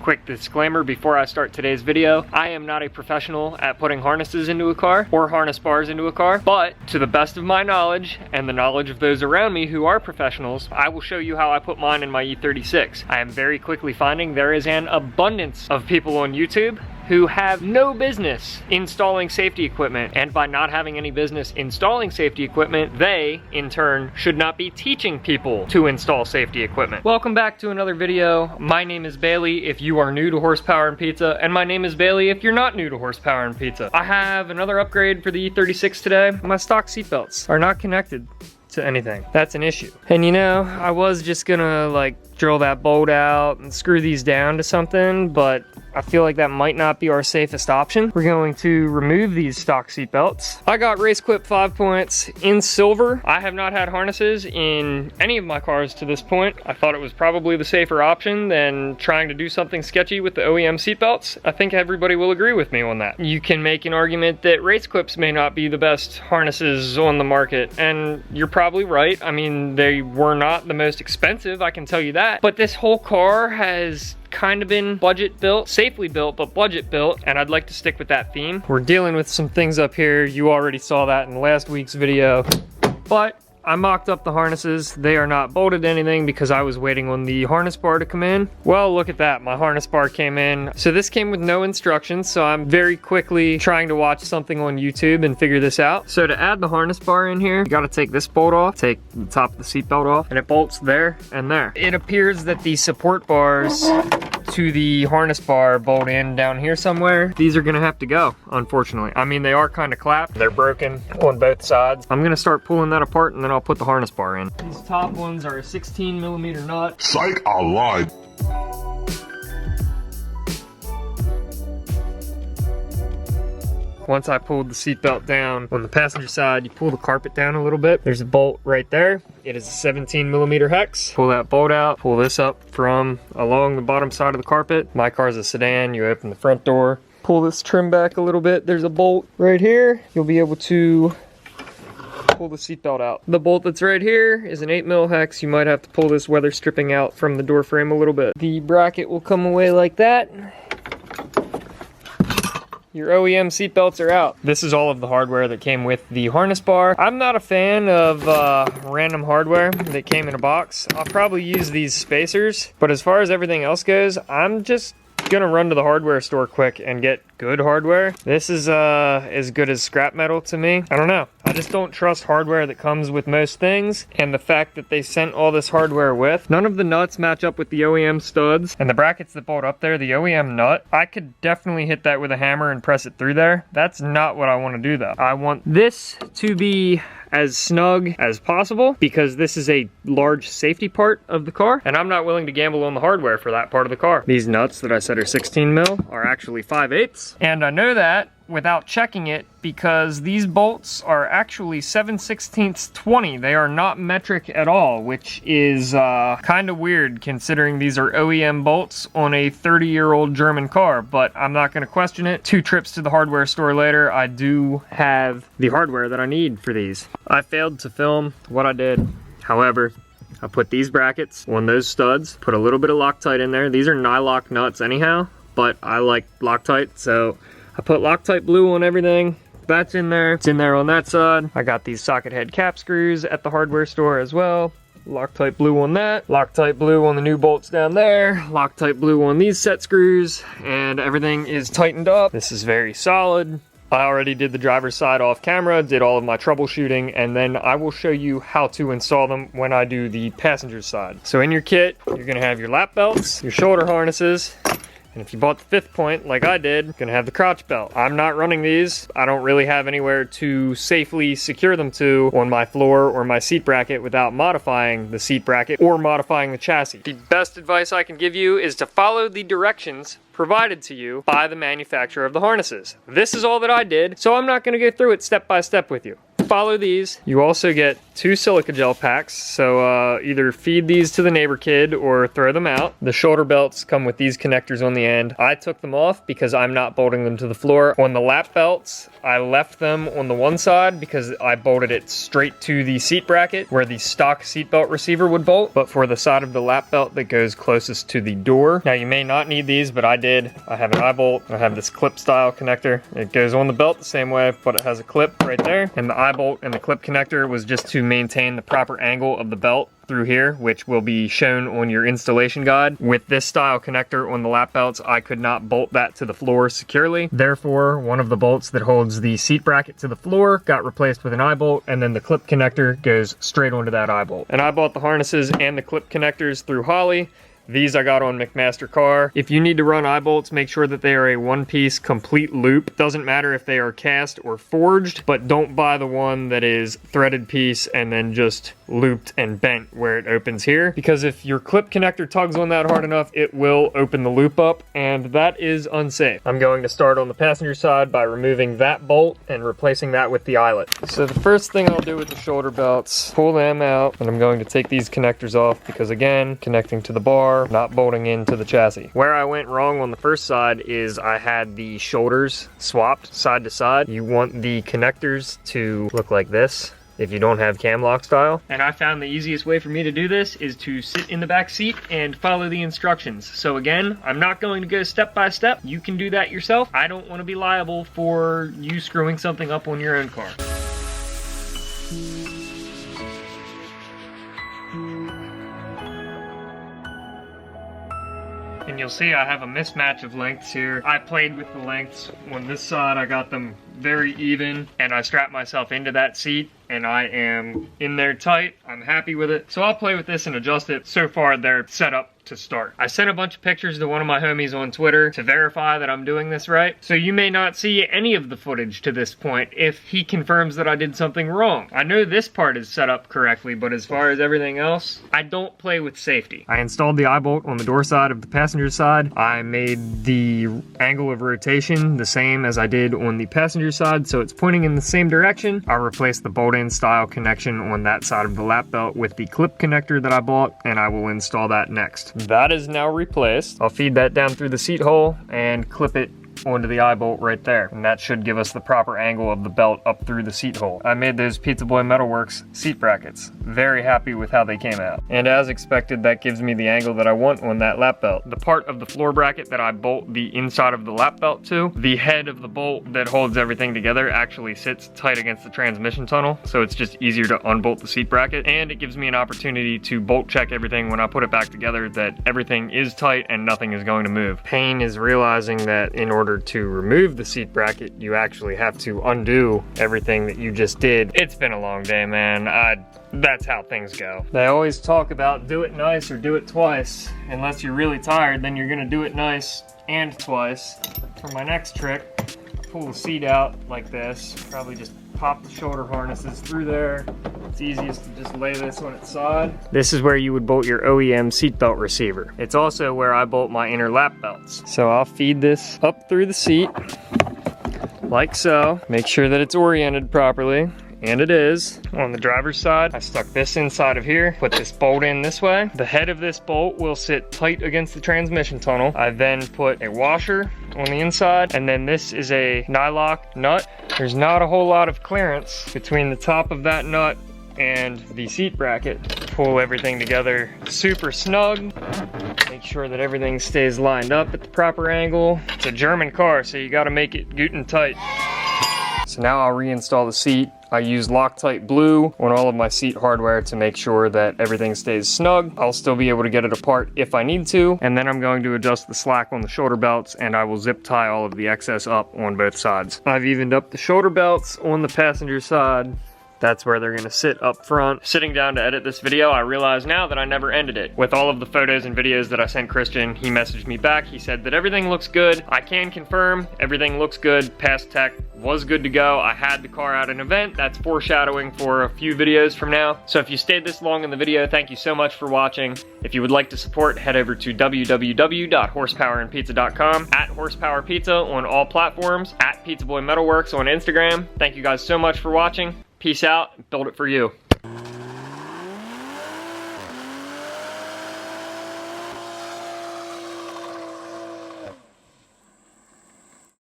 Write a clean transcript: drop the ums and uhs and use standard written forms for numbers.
Quick disclaimer before I start today's video, I am not a professional at putting harnesses into a car or harness bars into a car, but to the best of my knowledge and the knowledge of those around me who are professionals, I will show you how I put mine in my E36. I am very quickly finding there is an abundance of people on YouTube who have no business installing safety equipment, and by not having any business installing safety equipment, they, in turn, should not be teaching people to install safety equipment. Welcome back to another video. My name is Bailey if you are new to Horsepower and Pizza, and my name is Bailey if you're not new to Horsepower and Pizza. I have another upgrade for the E36 today. My stock seatbelts are not connected to anything. That's an issue. And you know, I was just gonna like drill that bolt out and screw these down to something, but I feel like that might not be our safest option. We're going to remove these stock seatbelts. I got Race Quip 5 points in silver. I have not had harnesses in any of my cars to this point. I thought it was probably the safer option than trying to do something sketchy with the OEM seatbelts. I think everybody will agree with me on that. You can make an argument that Race Quips may not be the best harnesses on the market, and you're probably right. I mean, they were not the most expensive, I can tell you that. But this whole car has kind of been budget built, safely built, but budget built, and I'd like to stick with that theme. We're dealing with some things up here. You already saw that in last week's video, but I mocked up the harnesses. They are not bolted to anything because I was waiting on the harness bar to come in. Well, look at that, my harness bar came in. So this came with no instructions, so I'm very quickly trying to watch something on YouTube and figure this out. So to add the harness bar in here, you gotta take this bolt off, take the top of the seatbelt off, and it bolts there and there. It appears that the support bars to the harness bar bolt in down here somewhere. These are gonna have to go, unfortunately. I mean, they are kind of clapped. They're broken on both sides. I'm gonna start pulling that apart and then I'll put the harness bar in. These top ones are a 16mm nut. Psych, I lied. Once I pulled the seatbelt down on the passenger side, you pull the carpet down a little bit. There's a bolt right there. It is a 17mm hex. Pull that bolt out, pull this up from along the bottom side of the carpet. My car's a sedan. You open the front door, pull this trim back a little bit. There's a bolt right here. You'll be able to pull the seatbelt out. The bolt that's right here is an 8mm hex. You might have to pull this weather stripping out from the door frame a little bit. The bracket will come away like that. Your OEM seatbelts are out. This is all of the hardware that came with the harness bar. I'm not a fan of random hardware that came in a box. I'll probably use these spacers, but as far as everything else goes, I'm just gonna run to the hardware store quick and get good hardware. This is as good as scrap metal to me. I don't know. I just don't trust hardware that comes with most things, and the fact that they sent all this hardware with, none of the nuts match up with the OEM studs, and the brackets that bolt up there, the OEM nut, I could definitely hit that with a hammer and press it through there. That's not what I want to do though. I want this to be as snug as possible because this is a large safety part of the car, and I'm not willing to gamble on the hardware for that part of the car. These nuts that I said are 16mm are actually 5/8, and I know that without checking it because these bolts are actually 7/16 20. They are not metric at all, which is kind of weird considering these are OEM bolts on a 30-year-old German car, but I'm not going to question it. 2 trips to the hardware store later, I do have the hardware that I need for these. I failed to film what I did. However, I put these brackets on those studs, put a little bit of Loctite in there. These are Nylock nuts anyhow, but I like Loctite, so I put Loctite blue on everything. That's in there. It's in there on that side. I got these socket head cap screws at the hardware store as well. Loctite blue on that. Loctite blue on the new bolts down there. Loctite blue on these set screws. And everything is tightened up. This is very solid. I already did the driver's side off camera, did all of my troubleshooting, and then I will show you how to install them when I do the passenger side. So in your kit, you're gonna have your lap belts, your shoulder harnesses, and if you bought the 5th point, like I did, you're gonna have the crotch belt. I'm not running these. I don't really have anywhere to safely secure them to on my floor or my seat bracket without modifying the seat bracket or modifying the chassis. The best advice I can give you is to follow the directions provided to you by the manufacturer of the harnesses. This is all that I did, so I'm not gonna go through it step by step with you. follow these. You also get 2 silica gel packs, so either feed these to the neighbor kid or throw them out. The shoulder belts come with these connectors on the end. I took them off because I'm not bolting them to the floor. On the lap belts, I left them on the one side because I bolted it straight to the seat bracket where the stock seatbelt receiver would bolt, but for the side of the lap belt that goes closest to the door. Now you may not need these, but I did. I have an eye bolt. I have this clip style connector. It goes on the belt the same way, but it has a clip right there. And the eye bolt and the clip connector was just to maintain the proper angle of the belt through here, which will be shown on your installation guide. With this style connector on the lap belts, I could not bolt that to the floor securely. Therefore, one of the bolts that holds the seat bracket to the floor got replaced with an eye bolt, and then the clip connector goes straight onto that eye bolt. And I bought the harnesses and the clip connectors through Holley. These I got on McMaster Car. If you need to run eye bolts, make sure that they are a one-piece complete loop. Doesn't matter if they are cast or forged, but don't buy the one that is threaded piece and then just looped and bent where it opens here, because if your clip connector tugs on that hard enough, it will open the loop up, and that is unsafe. I'm going to start on the passenger side by removing that bolt and replacing that with the eyelet. So the first thing I'll do with the shoulder belts, pull them out, and I'm going to take these connectors off because, again, connecting to the bar, not bolting into the chassis. Where I went wrong on the first side is I had the shoulders swapped side to side. You want the connectors to look like this if you don't have cam lock style. And I found the easiest way for me to do this is to sit in the back seat and follow the instructions. So again, I'm not going to go step by step. You can do that yourself. I don't want to be liable for you screwing something up on your own car. And you'll see I have a mismatch of lengths here. I played with the lengths. On this side, I got them very even, and I strapped myself into that seat, and I am in there tight. I'm happy with it. So I'll play with this and adjust it. So far, they're set up to start. I sent a bunch of pictures to one of my homies on Twitter to verify that I'm doing this right. So you may not see any of the footage to this point if he confirms that I did something wrong. I know this part is set up correctly, but as far as everything else, I don't play with safety. I installed the eye bolt on the door side of the passenger side. I made the angle of rotation the same as I did on the passenger side, so it's pointing in the same direction. I replaced the bolt-in style connection on that side of the lap belt with the clip connector that I bought, and I will install that next. That is now replaced. I'll feed that down through the seat hole and clip it onto the eye bolt right there, and that should give us the proper angle of the belt up through the seat hole. I made those Pizza Boy Metalworks seat brackets. Very happy with how they came out. And as expected, that gives me the angle that I want on that lap belt. The part of the floor bracket that I bolt the inside of the lap belt to, the head of the bolt that holds everything together actually sits tight against the transmission tunnel, so it's just easier to unbolt the seat bracket, and it gives me an opportunity to bolt check everything when I put it back together, that everything is tight and nothing is going to move. Pain is realizing that in order to remove the seat bracket, you actually have to undo everything that you just did. It's been a long day, man. That's how things go. They always talk about do it nice or do it twice. Unless you're really tired, then you're gonna do it nice and twice. For my next trick, pull the seat out like this. Probably just pop the shoulder harnesses through there. It's easiest to just lay this on its side. This is where you would bolt your OEM seatbelt receiver. It's also where I bolt my inner lap belts. So I'll feed this up through the seat, like so. Make sure that it's oriented properly. And it is. On the driver's side, I stuck this inside of here, put this bolt in this way. The head of this bolt will sit tight against the transmission tunnel. I then put a washer on the inside, and then this is a nylock nut. There's not a whole lot of clearance between the top of that nut and the seat bracket. Pull everything together super snug. Make sure that everything stays lined up at the proper angle. It's a German car, so you gotta make it Guten tight. So now I'll reinstall the seat. I use Loctite Blue on all of my seat hardware to make sure that everything stays snug. I'll still be able to get it apart if I need to. And then I'm going to adjust the slack on the shoulder belts, and I will zip tie all of the excess up on both sides. I've evened up the shoulder belts on the passenger side. That's where they're gonna sit up front. Sitting down to edit this video, I realize now that I never ended it. With all of the photos and videos that I sent Christian, he messaged me back. He said that everything looks good. I can confirm everything looks good. Past tech was good to go. I had the car at an event. That's foreshadowing for a few videos from now. So if you stayed this long in the video, thank you so much for watching. If you would like to support, head over to www.horsepowerandpizza.com, @horsepowerpizza on all platforms, @pizzaboymetalworks on Instagram. Thank you guys so much for watching. Peace out, build it for you.